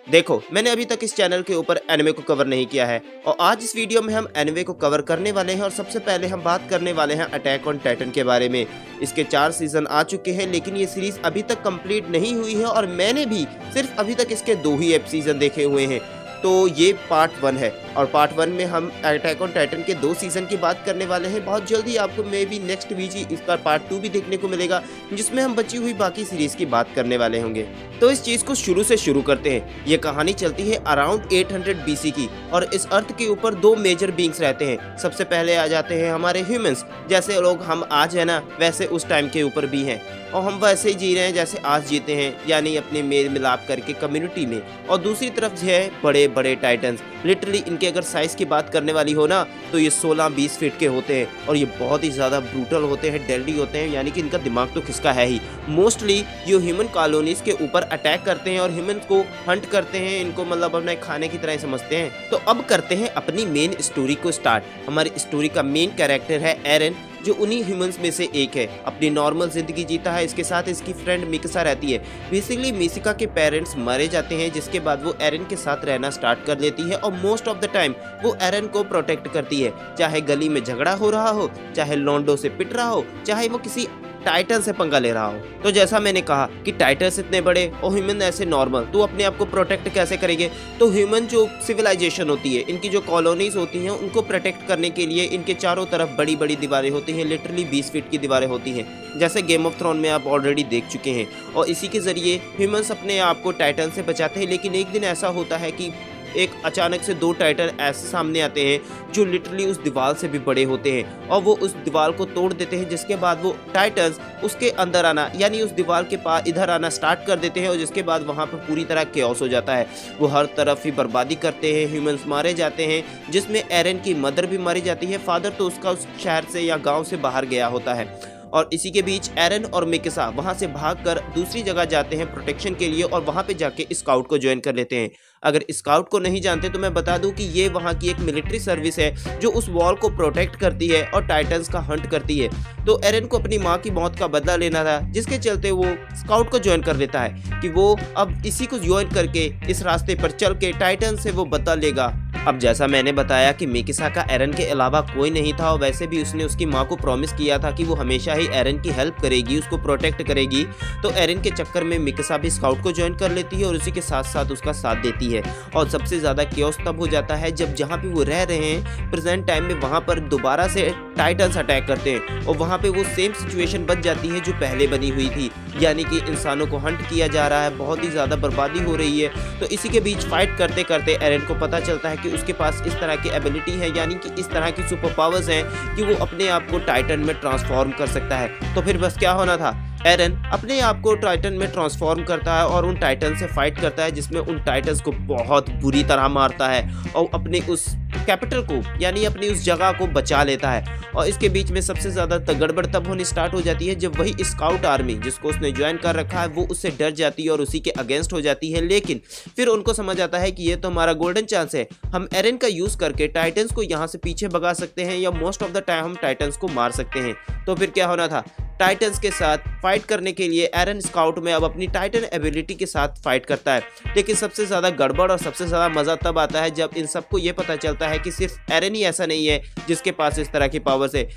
देखो, मैंने अभी तक इस चैनल के ऊपर एनिमे को कवर नहीं किया है और आज इस वीडियो में हम एनिमे को कवर करने वाले हैं और सबसे पहले हम बात करने वाले हैं अटैक ऑन टाइटन के बारे में। इसके 4 सीजन आ चुके हैं लेकिन ये सीरीज अभी तक कंप्लीट नहीं हुई है और मैंने भी सिर्फ अभी तक इसके 2 ही सीजन देखे हुए हैं। तो ये पार्ट 1 है और पार्ट 1 में हम अटैक ऑन टाइटन के 2 सीजन की बात करने वाले हैं। बहुत जल्दी आपको मे बी नेक्स्ट वीक इसका पार्ट 2 भी देखने को मिलेगा जिसमें हम बची हुई बाकी सीरीज की बात करने वाले होंगे। तो इस चीज को शुरू से शुरू करते हैं। ये कहानी चलती है अराउंड 800 BC की और इस अर्थ के ऊपर 2 मेजर बींग्स रहते हैं। सबसे पहले आ जाते हैं हमारे ह्यूमंस, जैसे लोग हम आज है ना वैसे उस टाइम के ऊपर भी हैं और हम वैसे ही जी रहे हैं जैसे आज जीते हैं, यानी अपने मेल मिलाप करके कम्युनिटी में। और दूसरी तरफ जो है बड़े बड़े टाइटन्स, लिटरली इनके अगर साइज की बात करने वाली हो ना तो ये 16-20 फीट के होते हैं और ये बहुत ही ज़्यादा ब्रूटल होते हैं, डेडली होते हैं, यानी कि इनका दिमाग तो किसका है ही। मोस्टली ये ह्यूमन कॉलोनीज के ऊपर अटैक करते हैं और ह्यूमन को हंट करते हैं, इनको मतलब अपने खाने की तरह समझते हैं। तो अब करते हैं अपनी मेन स्टोरी को स्टार्ट। हमारी स्टोरी का मेन कैरेक्टर है एरन, जो उन्हीं ह्यूमंस में से एक है। अपनी नॉर्मल जिंदगी जीता है, इसके साथ इसकी फ्रेंड मिकासा रहती है। बेसिकली मिकासा के पेरेंट्स मारे जाते हैं जिसके बाद वो एरन के साथ रहना स्टार्ट कर लेती है और मोस्ट ऑफ द टाइम वो एरन को प्रोटेक्ट करती है, चाहे गली में झगड़ा हो रहा हो, चाहे लोंडो से पिट रहा हो, चाहे वो किसी टाइटन से पंगा ले रहा हो। तो जैसा मैंने कहा कि टाइटन्स इतने बड़े और ह्यूमन ऐसे नॉर्मल, तो अपने आप को प्रोटेक्ट कैसे करेंगे। तो ह्यूमन जो सिविलाइजेशन होती है, इनकी जो कॉलोनीज होती हैं, उनको प्रोटेक्ट करने के लिए इनके चारों तरफ बड़ी बड़ी दीवारें होती हैं, लिटरली 20 फीट की दीवारें होती हैं, जैसे गेम ऑफ थ्रोन में आप ऑलरेडी देख चुके हैं। और इसी के जरिए ह्यूमंस अपने आप को टाइटन से बचाते हैं। लेकिन एक दिन ऐसा होता है कि एक अचानक से 2 टाइटन ऐसे सामने आते हैं जो लिटरली उस दीवार से भी बड़े होते हैं और वो उस दीवार को तोड़ देते हैं, जिसके बाद वो टाइटन्स उसके अंदर आना, यानी उस दीवार के पास इधर आना स्टार्ट कर देते हैं और जिसके बाद वहाँ पर पूरी तरह केओस हो जाता है। वो हर तरफ ही बर्बादी करते हैं, ह्यूमंस मारे जाते हैं, जिसमें एरन की मदर भी मारी जाती है। फादर तो उसका उस शहर से या गाँव से बाहर गया होता है। और इसी के बीच एरन और मिकासा वहां से भागकर दूसरी जगह जाते हैं प्रोटेक्शन के लिए और वहां पे जाके स्काउट को ज्वाइन कर लेते हैं। अगर स्काउट को नहीं जानते तो मैं बता दूं कि ये वहां की एक मिलिट्री सर्विस है जो उस वॉल को प्रोटेक्ट करती है और टाइटन्स का हंट करती है। तो एरन को अपनी माँ की मौत का बदला लेना था, जिसके चलते वो स्काउट को ज्वाइन कर लेता है कि वो अब इसी को ज्वाइन करके इस रास्ते पर चल के टाइटन से वो बदला लेगा। अब जैसा मैंने बताया कि मिकासा का एरन के अलावा कोई नहीं था और वैसे भी उसने उसकी माँ को प्रॉमिस किया था कि वो हमेशा ही एरन की हेल्प करेगी, उसको प्रोटेक्ट करेगी। तो एरन के चक्कर में मिकासा भी स्काउट को ज्वाइन कर लेती है और उसी के साथ साथ उसका साथ देती है। और सबसे ज़्यादा केओस तब हो जाता है जब जहाँ पे वो रह रहे हैं प्रेजेंट टाइम में वहाँ पर दोबारा से टाइटन्स अटैक करते हैं और वहाँ पे वो सेम सिचुएशन बन जाती है जो पहले बनी हुई थी, यानी कि इंसानों को हंट किया जा रहा है, बहुत ही ज़्यादा बर्बादी हो रही है। तो इसी के बीच फाइट करते करते एरन को पता चलता है कि उसके पास इस तरह की एबिलिटी है, यानी कि इस तरह की सुपर पावर्स हैं कि वो अपने आप को टाइटन में ट्रांसफॉर्म कर सकता है। तो फिर बस क्या होना था, एरन अपने आप को टाइटन में ट्रांसफॉर्म करता है और उन टाइटन से फाइट करता है, जिसमें उन टाइटन्स को बहुत बुरी तरह मारता है और अपने उस कैपिटल को, यानी अपनी उस जगह को बचा लेता है। और इसके बीच में सबसे ज़्यादा गड़बड़ तब होनी स्टार्ट हो जाती है जब वही स्काउट आर्मी जिसको उसने ज्वाइन कर रखा है वो उससे डर जाती है और उसी के अगेंस्ट हो जाती है। लेकिन फिर उनको समझ आता है कि ये तो हमारा गोल्डन चांस है, हम एरन का यूज़ करके टाइटन्स को यहाँ से पीछे भगा सकते हैं या मोस्ट ऑफ द टाइम हम टाइटन्स को मार सकते हैं। तो फिर क्या होना था, टाइटन्स के साथ फाइट करने के लिए एरन स्काउट में अब अपनी टाइटन एबिलिटी के साथ फाइट करता है। लेकिन सबसे ज़्यादा गड़बड़ और सबसे ज़्यादा मज़ा तब आता है जब इन सबको ये पता चलता है कि सिर्फ एरन ही ऐसा नहीं है जिसके पास इस तरह की पावर्स है।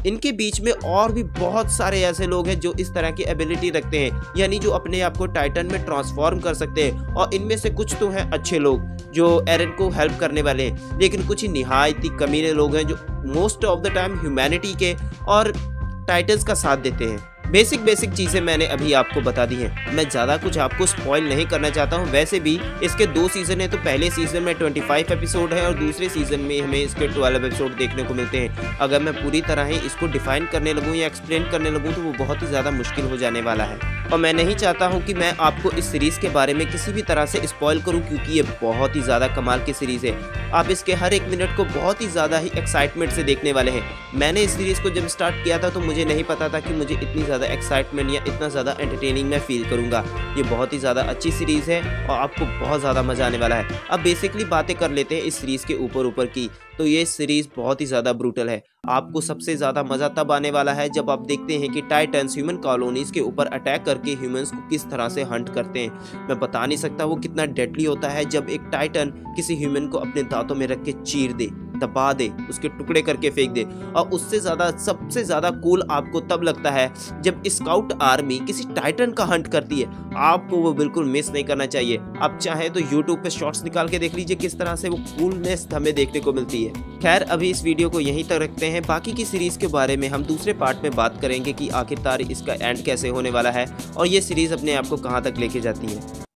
इनके बीच में और भी बहुत सारे ऐसे लोग हैं जो इस तरह की एबिलिटी रखते हैं, यानी जो अपने आप को टाइटन में ट्रांसफॉर्म कर सकते हैं। और इनमें से कुछ तो हैं अच्छे लोग जो एरन को हेल्प करने वाले हैं, लेकिन कुछ ही निहायत ही कमीने लोग हैं जो most of the time humanity के और टाइटन्स का साथ देते हैं। बेसिक चीज़ें मैंने अभी आपको बता दी हैं, मैं ज़्यादा कुछ आपको स्पॉइल नहीं करना चाहता हूँ। वैसे भी इसके 2 सीज़न हैं, तो पहले सीज़न में 25 एपिसोड है और दूसरे सीज़न में हमें इसके 12 एपिसोड देखने को मिलते हैं। अगर मैं पूरी तरह ही इसको डिफाइन करने लगूँ या एक्सप्लेन करने लगूँ तो वो बहुत ही ज़्यादा मुश्किल हो जाने वाला है और मैं नहीं चाहता हूँ कि मैं आपको इस सीरीज़ के बारे में किसी भी तरह से स्पॉइल करूँ, क्योंकि ये बहुत ही ज़्यादा कमाल की सीरीज़ है। आप इसके हर एक मिनट को बहुत ही ज़्यादा ही एक्साइटमेंट से देखने वाले हैं। मैंने इस सीरीज़ को जब स्टार्ट किया था तो मुझे नहीं पता था कि मुझे इतनी ज़्यादा एक्साइटमेंट या इतना ज़्यादा एंटरटेनिंग मैं फील करूँगा। ये बहुत ही ज़्यादा अच्छी सीरीज़ है और आपको बहुत ज़्यादा मज़ा आने वाला है। अब बेसिकली बातें कर लेते हैं इस सीरीज़ के ऊपर की। तो ये सीरीज़ बहुत ही ज़्यादा ब्रूटल है। आपको सबसे ज़्यादा मज़ा तब आने वाला है जब आप देखते हैं कि टाइटन्स ह्यूमन कॉलोनीज़ के ऊपर अटैक करके ह्यूमंस को किस तरह से हंट करते हैं। मैं बता नहीं सकता वो कितना डेडली होता है जब एक टाइटन किसी ह्यूमन को अपने दांतों में रख के चीर दे, दबा दे, उसके टुकड़े करके फेंक दे। और उससे ज़्यादा सबसे ज़्यादा कूल आपको तब लगता है जब स्काउट आर्मी किसी टाइटन का हंट करती है। आपको वो बिल्कुल मिस नहीं करना चाहिए। आप चाहे तो यूट्यूब पे शॉर्ट्स निकाल के देख लीजिए किस तरह से वो कूलनेस हमें देखने को मिलती है। खैर अभी इस वीडियो को यहीं तक रखते हैं। बाकी की सीरीज़ के बारे में हम दूसरे पार्ट में बात करेंगे कि आखिरकार इसका एंड कैसे होने वाला है और ये सीरीज़ अपने आप को कहाँ तक लेके जाती है।